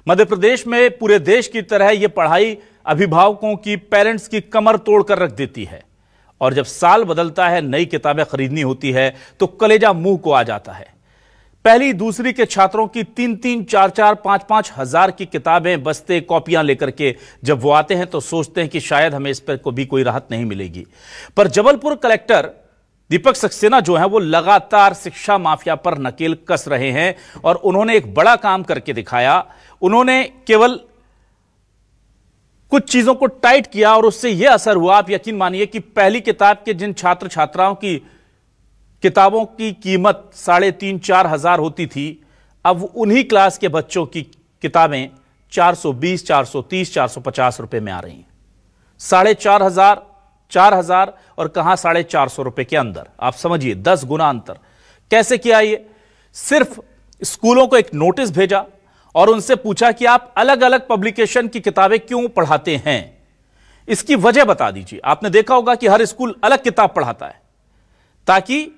मध्य प्रदेश में पूरे देश की तरह यह पढ़ाई अभिभावकों की, पेरेंट्स की कमर तोड़कर रख देती है। और जब साल बदलता है, नई किताबें खरीदनी होती है तो कलेजा मुंह को आ जाता है। पहली दूसरी के छात्रों की 3-3, 4-4, 5-5 हजार की किताबें, बस्ते, कॉपियां लेकर के जब वो आते हैं तो सोचते हैं कि शायद हमें इस पर भी कोई राहत नहीं मिलेगी। पर जबलपुर कलेक्टर दीपक सक्सेना जो है वो लगातार शिक्षा माफिया पर नकेल कस रहे हैं और उन्होंने एक बड़ा काम करके दिखाया। उन्होंने केवल कुछ चीजों को टाइट किया और उससे यह असर हुआ, आप यकीन मानिए कि पहली किताब के जिन छात्र छात्राओं की किताबों की कीमत 3,500-4 हजार होती थी, अब उन्हीं क्लास के बच्चों की किताबें 420, 430, 450 रुपए में आ रही हैं। 4,500, 4,000 और कहां 450 रुपए के अंदर। आप समझिए 10 गुना अंतर। कैसे किया ये? सिर्फ स्कूलों को एक नोटिस भेजा और उनसे पूछा कि आप अलग अलग पब्लिकेशन की किताबें क्यों पढ़ाते हैं, इसकी वजह बता दीजिए। आपने देखा होगा कि हर स्कूल अलग किताब पढ़ाता है ताकि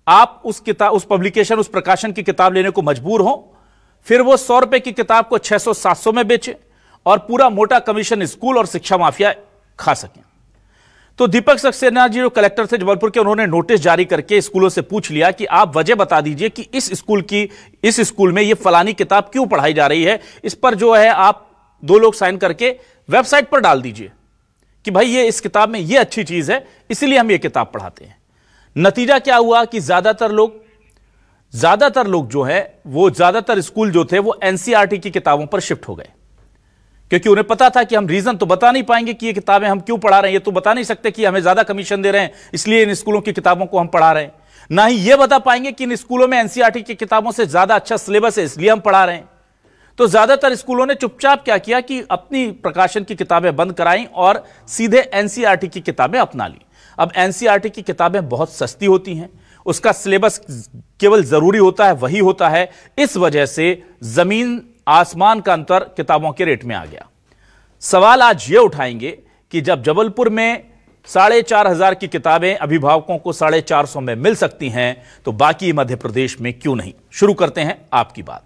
आप उस पब्लिकेशन, उस प्रकाशन की किताब लेने को मजबूर हो, फिर वो 100 रुपए की किताब को 600-700 में बेचे और पूरा मोटा कमीशन स्कूल और शिक्षा माफिया खा सकें। तो दीपक सक्सेना जी जो कलेक्टर थे जबलपुर के, उन्होंने नोटिस जारी करके स्कूलों से पूछ लिया कि आप वजह बता दीजिए कि इस स्कूल में ये फलानी किताब क्यों पढ़ाई जा रही है। इस पर जो है आप 2 लोग साइन करके वेबसाइट पर डाल दीजिए कि भाई ये इस किताब में ये अच्छी चीज है, इसीलिए हम ये किताब पढ़ाते हैं। नतीजा क्या हुआ कि ज्यादातर लोग जो है वो, ज्यादातर स्कूल जो थे वो एनसीईआरटी की किताबों पर शिफ्ट हो गए, क्योंकि उन्हें पता था कि हम रीजन तो बता नहीं पाएंगे कि ये किताबें हम क्यों पढ़ा रहे हैं। ये तो बता नहीं सकते कि हमें ज्यादा कमीशन दे रहे हैं इसलिए इन स्कूलों की किताबों को हम पढ़ा रहे हैं। ना ही ये बता पाएंगे कि इन स्कूलों में एनसीईआरटी की किताबों से ज्यादा अच्छा सिलेबस है इसलिए हम पढ़ा रहे हैं। तो ज्यादातर स्कूलों ने चुपचाप क्या किया कि अपनी प्रकाशन की किताबें बंद कराई और सीधे एनसीईआरटी की किताबें अपना ली। अब एनसीईआरटी की किताबें बहुत सस्ती होती हैं, उसका सिलेबस केवल जरूरी होता है वही होता है। इस वजह से जमीन आसमान का अंतर किताबों के रेट में आ गया। सवाल आज यह उठाएंगे कि जब जबलपुर में 4,500 की किताबें अभिभावकों को 450 में मिल सकती हैं तो बाकी मध्य प्रदेश में क्यों नहीं। शुरू करते हैं आपकी बात।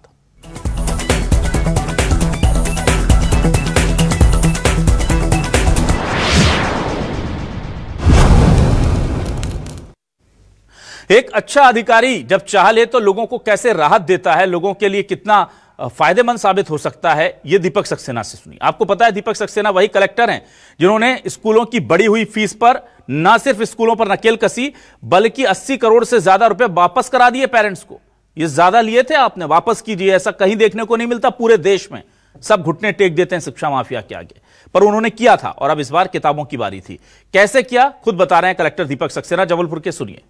एक अच्छा अधिकारी जब चाह ले तो लोगों को कैसे राहत देता है, लोगों के लिए कितना फायदेमंद साबित हो सकता है, यह दीपक सक्सेना से सुनिए। आपको पता है दीपक सक्सेना वही कलेक्टर हैं जिन्होंने स्कूलों की बढ़ी हुई फीस पर न सिर्फ स्कूलों पर नकेल कसी बल्कि 80 करोड़ से ज्यादा रुपए वापस करा दिए पेरेंट्स को। ये ज्यादा लिए थे आपने, वापस कीजिए। ऐसा कहीं देखने को नहीं मिलता पूरे देश में। सब घुटने टेक देते हैं शिक्षा माफिया के आगे, पर उन्होंने किया था और अब इस बार किताबों की बारी थी। कैसे किया खुद बता रहे हैं कलेक्टर दीपक सक्सेना जबलपुर के, सुनिए।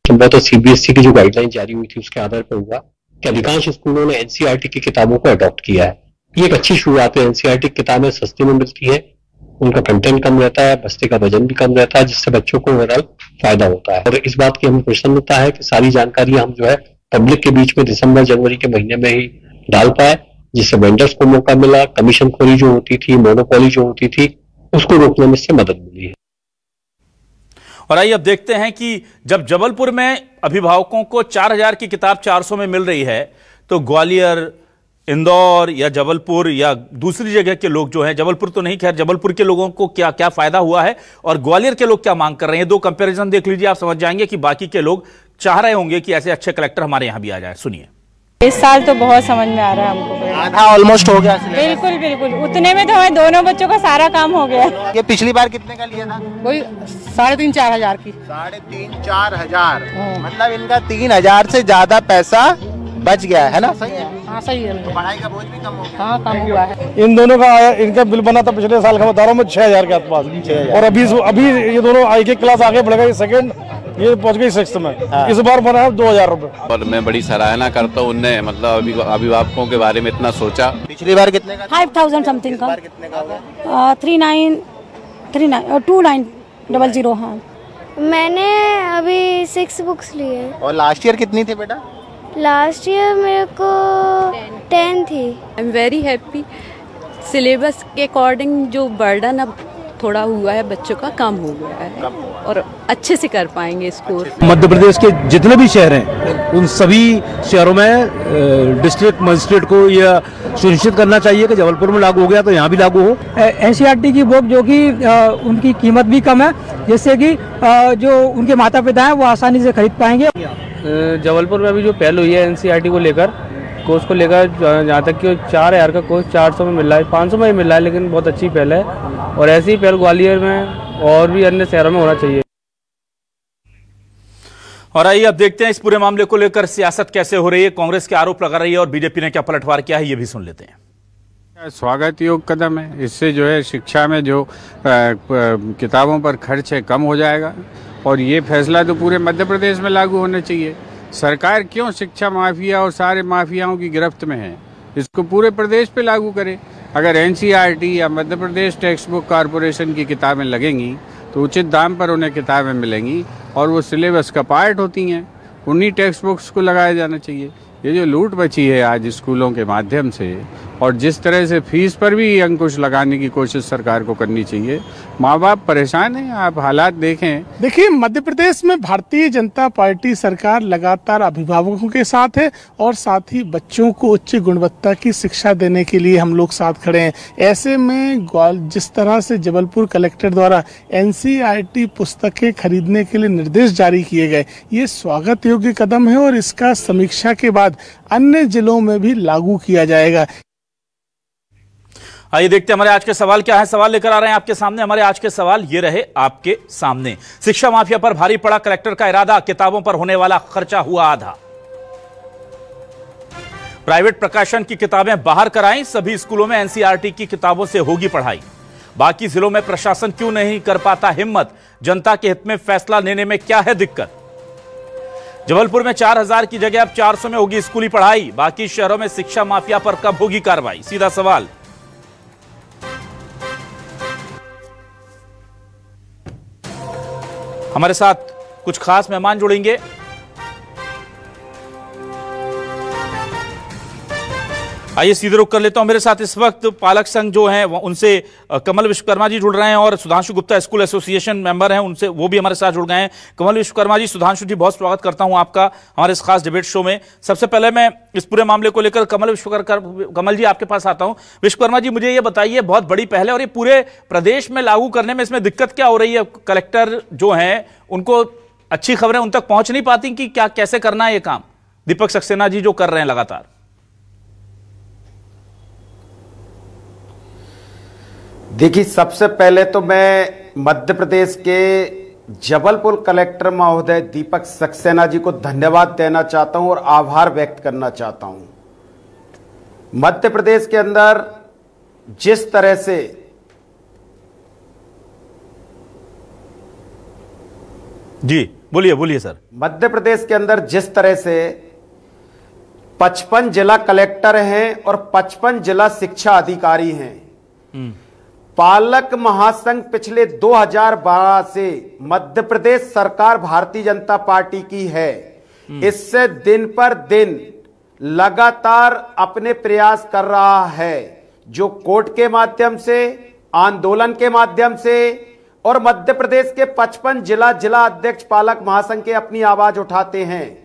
तो सीबीएसई की जो गाइडलाइन जारी हुई थी उसके आधार पर हुआ कि अधिकांश स्कूलों ने एनसीईआरटी की किताबों को अडॉप्ट किया है। ये एक अच्छी शुरुआत है। एनसीईआरटी की किताबें सस्ती में मिलती है, उनका कंटेंट कम रहता है, बस्ते का वजन भी कम रहता है, जिससे बच्चों को ओवरऑल फायदा होता है। और इस बात की हमें प्रसन्नता है कि सारी जानकारी हम जो है पब्लिक के बीच में दिसंबर जनवरी के महीने में ही डाल पाए, जिससे वेंडर्स को मौका मिला। कमीशन खोरी जो होती थी, मोनोपोली जो होती थी, उसको रोकने में इससे मदद मिली है। और आइए अब देखते हैं कि जब जबलपुर में अभिभावकों को 4,000 की किताब 400 में मिल रही है तो ग्वालियर, इंदौर या जबलपुर या दूसरी जगह के लोग जो हैं, जबलपुर तो नहीं, खैर जबलपुर के लोगों को क्या क्या फायदा हुआ है और ग्वालियर के लोग क्या मांग कर रहे हैं। 2 कंपैरिजन देख लीजिए, आप समझ जाएंगे कि बाकी के लोग चाह रहे होंगे कि ऐसे अच्छे कलेक्टर हमारे यहां भी आ जाए। सुनिए। इस साल तो बहुत समझ में आ रहा है हमको, आधा ऑलमोस्ट हो गया। बिल्कुल बिल्कुल, उतने में तो हमारे दोनों बच्चों का सारा काम हो गया। ये पिछली बार कितने का लिया था? कोई 3,500-4 हजार की। 3,500-4 हजार, मतलब इनका 3,000 से ज्यादा पैसा बच गया है ना? सही है। हाँ सही है। तो पढ़ाई का बोझ भी कम हो गया। हाँ कम हुआ है। इन दोनों का इनका बिल बना था पिछले साल का, बता रहा हूँ मैं 6,000 के आसपास। और अभी ये दोनों एक क्लास आगे बढ़ गए, सेकंड ये पहुंच गई 6th में। इस बार बना है 2,000 रुपए। और मैं बड़ी सराहना करता हूँ, उनने मतलब अभिभावकों के बारे में इतना सोचा। पिछली बार कितने का? 5,000 समथिंग का। कितने का होगा? 2900। हाँ मैंने अभी 6 बुक्स लिए। और लास्ट ईयर कितनी थी बेटा? लास्ट ईयर मेरे को 10 थी। I am very happy. Syllabus के अकॉर्डिंग जो बर्डन अब थोड़ा हुआ है, बच्चों का कम हो गया है और अच्छे से कर पाएंगे स्कोर। मध्य प्रदेश के जितने भी शहर हैं उन सभी शहरों में डिस्ट्रिक्ट मजिस्ट्रेट को यह सुनिश्चित करना चाहिए कि जबलपुर में लागू हो गया तो यहाँ भी लागू हो। एनसीईआरटी की बुक जो कि उनकी कीमत भी कम है, जिससे कि जो उनके माता पिता हैं वो आसानी से खरीद पाएंगे। जबलपुर में अभी जो पहल हुई है एनसीईआरटी को लेकर, कोर्स को लेकर, जहाँ तक कि 4000 का कोर्स 400 में मिल रहा है, 500 में मिल रहा है, लेकिन बहुत अच्छी पहल है और ऐसी ही पहल ग्वालियर में और भी अन्य शहरों में होना चाहिए। और आइए अब देखते हैं इस पूरे मामले को लेकर सियासत कैसे हो रही है। कांग्रेस के आरोप लगा रही है और बीजेपी ने क्या पलटवार किया है, ये भी सुन लेते हैं। स्वागत योग्य कदम है। इससे जो है शिक्षा में जो किताबों पर खर्च है कम हो जाएगा और ये फैसला तो पूरे मध्य प्रदेश में लागू होना चाहिए। सरकार क्यों शिक्षा माफिया और सारे माफियाओं की गिरफ्त में है, इसको पूरे प्रदेश पे लागू करे। अगर एनसीईआरटी या Madhya Pradesh text book corporation की किताबें लगेंगी तो उचित दाम पर उन्हें किताबें मिलेंगी और वो सिलेबस का पार्ट होती हैं, उन्हीं टेक्स्ट बुक्स को लगाया जाना चाहिए। ये जो लूट मची है आज स्कूलों के माध्यम से और जिस तरह से फीस पर भी अंकुश लगाने की कोशिश सरकार को करनी चाहिए, माँ बाप परेशान हैं। आप हालात देखें। देखिए, मध्य प्रदेश में भारतीय जनता पार्टी सरकार लगातार अभिभावकों के साथ है और साथ ही बच्चों को उच्च गुणवत्ता की शिक्षा देने के लिए हम लोग साथ खड़े हैं। ऐसे में जिस तरह से जबलपुर कलेक्टर द्वारा एनसीईआरटी पुस्तकें खरीदने के लिए निर्देश जारी किए गए, ये स्वागत योग्य कदम है और इसका समीक्षा के बाद अन्य जिलों में भी लागू किया जाएगा। आइए देखते हैं हमारे आज के सवाल क्या है। सवाल लेकर आ रहे हैं आपके सामने। हमारे आज के सवाल ये रहे आपके सामने। शिक्षा माफिया पर भारी पड़ा कलेक्टर का इरादा, किताबों पर होने वाला खर्चा हुआ आधा। प्राइवेट प्रकाशन की किताबें बाहर कराएं, सभी स्कूलों में एनसीईआरटी की किताबों से होगी पढ़ाई। बाकी जिलों में प्रशासन क्यों नहीं कर पाता हिम्मत, जनता के हित में फैसला लेने में क्या है दिक्कत। जबलपुर में 4000 की जगह अब 400 में होगी स्कूली पढ़ाई, बाकी शहरों में शिक्षा माफिया पर कब होगी कार्रवाई। सीधा सवाल। हमारे साथ कुछ खास मेहमान जुड़ेंगे। आइए सीधे रुक कर लेता हूं। मेरे साथ इस वक्त पालक संघ जो हैं उनसे कमल विश्वकर्मा जी जुड़ रहे हैं और Sudhanshu Gupta school association member हैं, उनसे वो भी हमारे साथ जुड़ गए हैं। कमल विश्वकर्मा जी, सुधांशु जी, बहुत स्वागत करता हूं आपका हमारे इस खास डिबेट शो में। सबसे पहले मैं इस पूरे मामले को लेकर कमल जी आपके पास आता हूं। विश्वकर्मा जी, मुझे ये बताइए, बहुत बड़ी पहल है और ये पूरे प्रदेश में लागू करने में इसमें दिक्कत क्या हो रही है? कलेक्टर जो हैं उनको अच्छी खबरें उन तक पहुंच नहीं पाती कि क्या कैसे करना है ये काम? दीपक सक्सेना जी जो कर रहे हैं लगातार। देखिए, सबसे पहले तो मैं मध्य प्रदेश के जबलपुर कलेक्टर महोदय दीपक सक्सेना जी को धन्यवाद देना चाहता हूं और आभार व्यक्त करना चाहता हूं। मध्य प्रदेश के अंदर जिस तरह से जी बोलिए सर। मध्य प्रदेश के अंदर जिस तरह से 55 जिला कलेक्टर हैं और 55 जिला शिक्षा अधिकारी हैं। पालक महासंघ पिछले 2012 से मध्य प्रदेश सरकार भारतीय जनता पार्टी की है। इससे दिन पर दिन लगातार अपने प्रयास कर रहा है, जो कोर्ट के माध्यम से, आंदोलन के माध्यम से और मध्य प्रदेश के 55 जिला अध्यक्ष पालक महासंघ के अपनी आवाज उठाते हैं।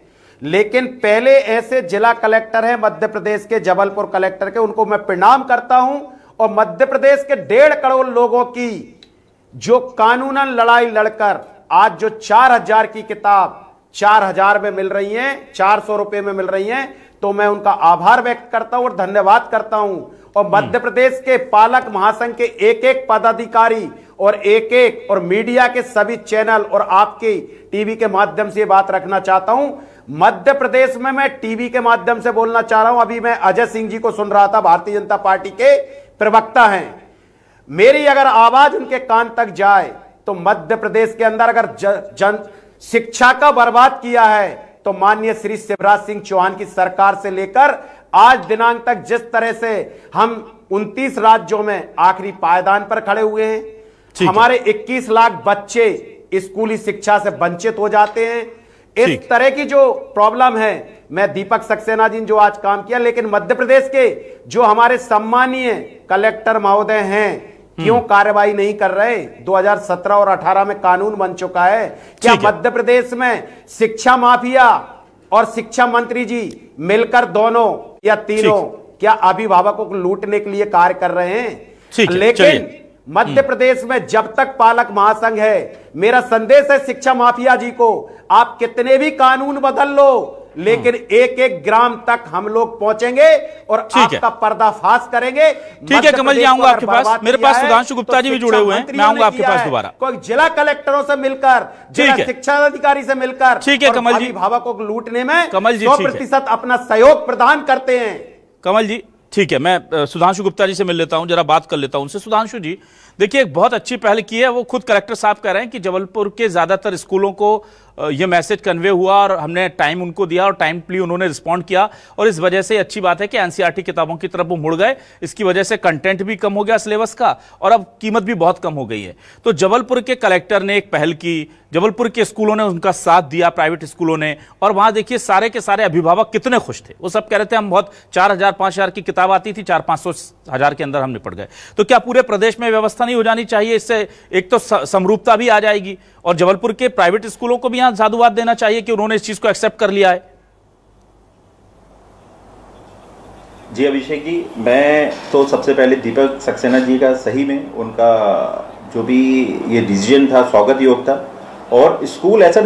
लेकिन पहले ऐसे जिला कलेक्टर हैं मध्य प्रदेश के, जबलपुर कलेक्टर के, उनको मैं प्रणाम करता हूं और मध्य प्रदेश के 1.5 करोड़ लोगों की जो कानूनन लड़ाई लड़कर आज जो 4000 की किताब 4000 में मिल रही हैं, 400 रुपए में मिल रही हैं, तो मैं उनका आभार व्यक्त करता हूं और धन्यवाद करता हूं। और मध्य प्रदेश के पालक महासंघ के एक पदाधिकारी और मीडिया के सभी चैनल और आपके टीवी के माध्यम से बात रखना चाहता हूं। मध्य प्रदेश में मैं टीवी के माध्यम से बोलना चाह रहा हूं। अभी मैं अजय सिंह जी को सुन रहा था, भारतीय जनता पार्टी के प्रवक्ता हैं। मेरी अगर आवाज उनके कान तक जाए तो मध्य प्रदेश के अंदर अगर जन शिक्षा का बर्बाद किया है तो माननीय श्री शिवराज सिंह चौहान की सरकार से लेकर आज दिनांक तक जिस तरह से हम 29 राज्यों में आखिरी पायदान पर खड़े हुए हैं, हमारे 21 लाख बच्चे स्कूली शिक्षा से वंचित हो जाते हैं। इस तरह की जो प्रॉब्लम है, मैं दीपक सक्सेना जी ने जो आज काम किया, लेकिन मध्य प्रदेश के जो हमारे सम्मानीय कलेक्टर महोदय हैं, क्यों कार्रवाई नहीं कर रहे? 2017 और 18 में कानून बन चुका है। क्या मध्य प्रदेश में शिक्षा माफिया और शिक्षा मंत्री जी मिलकर दोनों या तीनों क्या अभिभावकों को लूटने के लिए कार्य कर रहे हैं? लेकिन मध्य प्रदेश में जब तक पालक महासंघ है, मेरा संदेश है शिक्षा माफिया जी को, आप कितने भी कानून बदल लो, लेकिन एक एक ग्राम तक हम लोग पहुंचेंगे और आपका पर्दाफाश करेंगे। ठीक है कमल जी, आऊंगा आपके पास। मेरे पास सुधांशु गुप्ता जी भी जुड़े हुए हैं, मैं आऊंगा आपके पास दोबारा। कोई जिला कलेक्टरों से मिलकर, जिला शिक्षा अधिकारी से मिलकर, ठीक है कमल जी, अभिभावकों को लूटने में कमल जी 100% अपना सहयोग प्रदान करते हैं। कमल जी ठीक है, मैं सुधांशु गुप्ता जी से मिल लेता हूं, जरा बात कर लेता हूं उनसे। सुधांशु जी देखिए, एक बहुत अच्छी पहल की है, वो खुद कलेक्टर साहब कह रहे हैं कि जबलपुर के ज्यादातर स्कूलों को ये मैसेज कन्वे हुआ और हमने टाइम उनको दिया और टाइमली उन्होंने रिस्पॉन्ड किया, और इस वजह से अच्छी बात है कि एनसीईआरटी किताबों की तरफ वो मुड़ गए। इसकी वजह से कंटेंट भी कम हो गया सिलेबस का और अब कीमत भी बहुत कम हो गई है। तो जबलपुर के कलेक्टर ने एक पहल की, जबलपुर के स्कूलों ने उनका साथ दिया, प्राइवेट स्कूलों ने, और वहां देखिए सारे के सारे अभिभावक कितने खुश थे। वो सब कह रहे थे हम बहुत 4000 5000 की किताब आती थी, 400-500 हजार के अंदर हम निपट गए। तो क्या पूरे प्रदेश में व्यवस्था नहीं हो जानी चाहिए? इससे एक तो समरूपता भी आ जाएगी और जबलपुर के प्राइवेट स्कूलों को भी यहां साधुवाद देना चाहिए कि उन्होंने इस चीज को एक्सेप्ट कर लिया है। जी अभिषेक जी, मैं तो सबसे पहले दीपक सक्सेना जी का सही में उनका जो भी ये डिसीजन था स्वागत योग था। और स्कूल ऐसा नहीं